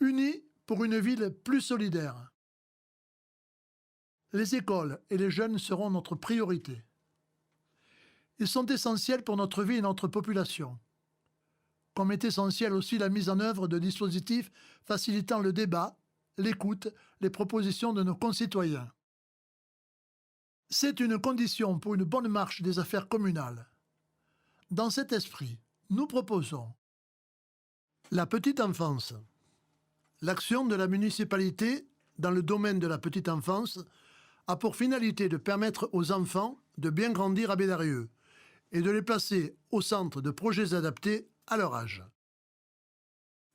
Unis pour une ville plus solidaire. Les écoles et les jeunes seront notre priorité. Ils sont essentiels pour notre vie et notre population. Comme est essentielle aussi la mise en œuvre de dispositifs facilitant le débat, l'écoute, les propositions de nos concitoyens. C'est une condition pour une bonne marche des affaires communales. Dans cet esprit, nous proposons la petite enfance. L'action de la municipalité dans le domaine de la petite enfance a pour finalité de permettre aux enfants de bien grandir à Bédarieux et de les placer au centre de projets adaptés à leur âge.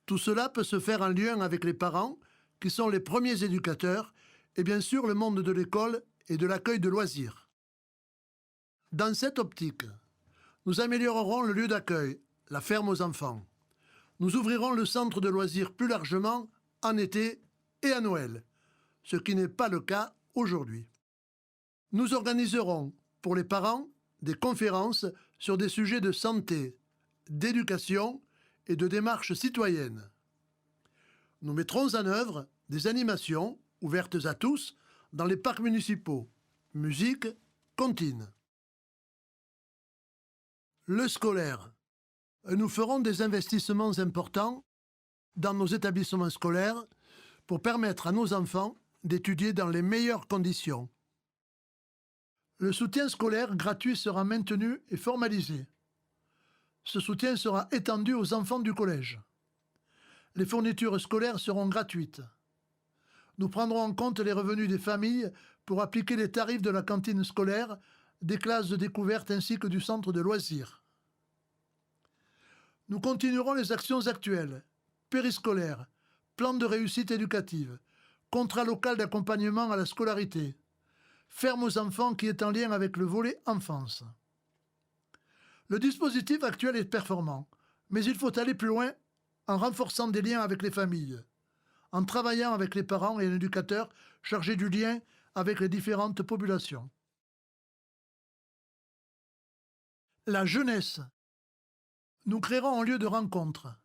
Tout cela peut se faire en lien avec les parents, qui sont les premiers éducateurs, et bien sûr le monde de l'école et de l'accueil de loisirs. Dans cette optique, nous améliorerons le lieu d'accueil, la ferme aux enfants. Nous ouvrirons le centre de loisirs plus largement en été et à Noël, ce qui n'est pas le cas aujourd'hui. Nous organiserons, pour les parents, des conférences sur des sujets de santé, d'éducation et de démarche citoyenne. Nous mettrons en œuvre des animations ouvertes à tous dans les parcs municipaux, musique, comptine. Le scolaire. Nous ferons des investissements importants dans nos établissements scolaires pour permettre à nos enfants d'étudier dans les meilleures conditions. Le soutien scolaire gratuit sera maintenu et formalisé. Ce soutien sera étendu aux enfants du collège. Les fournitures scolaires seront gratuites. Nous prendrons en compte les revenus des familles pour appliquer les tarifs de la cantine scolaire, des classes de découverte ainsi que du centre de loisirs. Nous continuerons les actions actuelles, périscolaires, plan de réussite éducative, contrat local d'accompagnement à la scolarité, ferme aux enfants qui est en lien avec le volet enfance. Le dispositif actuel est performant, mais il faut aller plus loin en renforçant des liens avec les familles, en travaillant avec les parents et un éducateur chargé du lien avec les différentes populations. La jeunesse. Nous créerons un lieu de rencontre,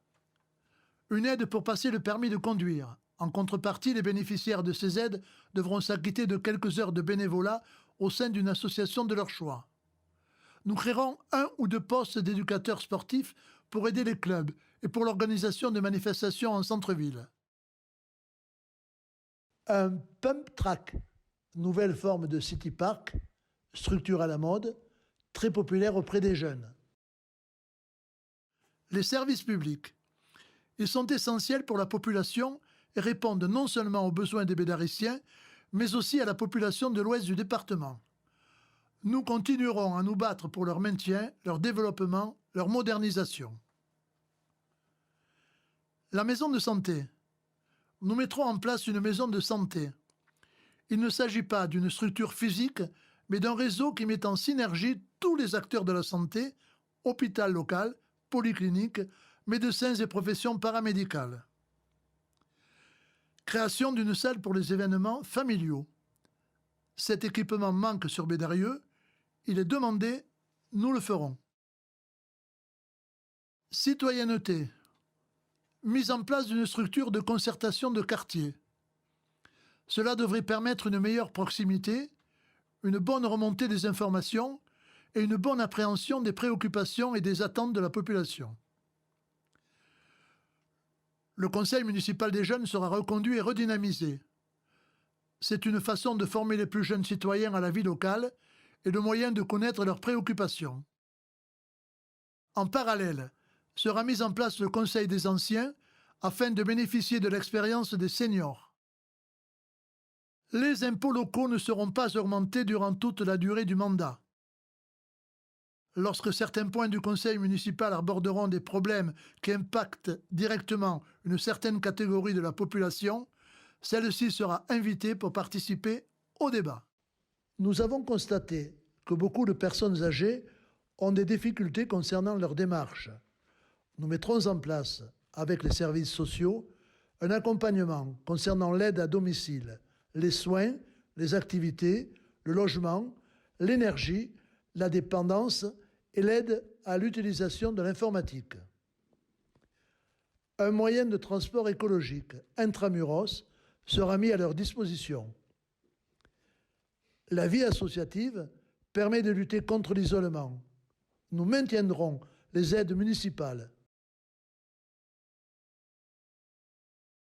une aide pour passer le permis de conduire. En contrepartie, les bénéficiaires de ces aides devront s'acquitter de quelques heures de bénévolat au sein d'une association de leur choix. Nous créerons 1 ou 2 postes d'éducateurs sportifs pour aider les clubs et pour l'organisation de manifestations en centre-ville. Un pump track, nouvelle forme de city park, structure à la mode, très populaire auprès des jeunes. Les services publics. Ils sont essentiels pour la population et répondent non seulement aux besoins des bédariciens, mais aussi à la population de l'ouest du département. Nous continuerons à nous battre pour leur maintien, leur développement, leur modernisation. La maison de santé. Nous mettrons en place une maison de santé. Il ne s'agit pas d'une structure physique, mais d'un réseau qui met en synergie tous les acteurs de la santé, hôpital local, polyclinique, médecins et professions paramédicales. Création d'une salle pour les événements familiaux. Cet équipement manque sur Bédarieux. Il est demandé, nous le ferons. Citoyenneté. Mise en place d'une structure de concertation de quartier. Cela devrait permettre une meilleure proximité, une bonne remontée des informations et une bonne appréhension des préoccupations et des attentes de la population. Le conseil municipal des jeunes sera reconduit et redynamisé. C'est une façon de former les plus jeunes citoyens à la vie locale et le moyen de connaître leurs préoccupations. En parallèle, sera mis en place le conseil des anciens afin de bénéficier de l'expérience des seniors. Les impôts locaux ne seront pas augmentés durant toute la durée du mandat. Lorsque certains points du conseil municipal aborderont des problèmes qui impactent directement une certaine catégorie de la population, celle-ci sera invitée pour participer au débat. Nous avons constaté que beaucoup de personnes âgées ont des difficultés concernant leur démarche. Nous mettrons en place, avec les services sociaux, un accompagnement concernant l'aide à domicile, les soins, les activités, le logement, l'énergie, la dépendance et l'aide à l'utilisation de l'informatique. un moyen de transport écologique intramuros sera mis à leur disposition. La vie associative permet de lutter contre l'isolement. Nous maintiendrons les aides municipales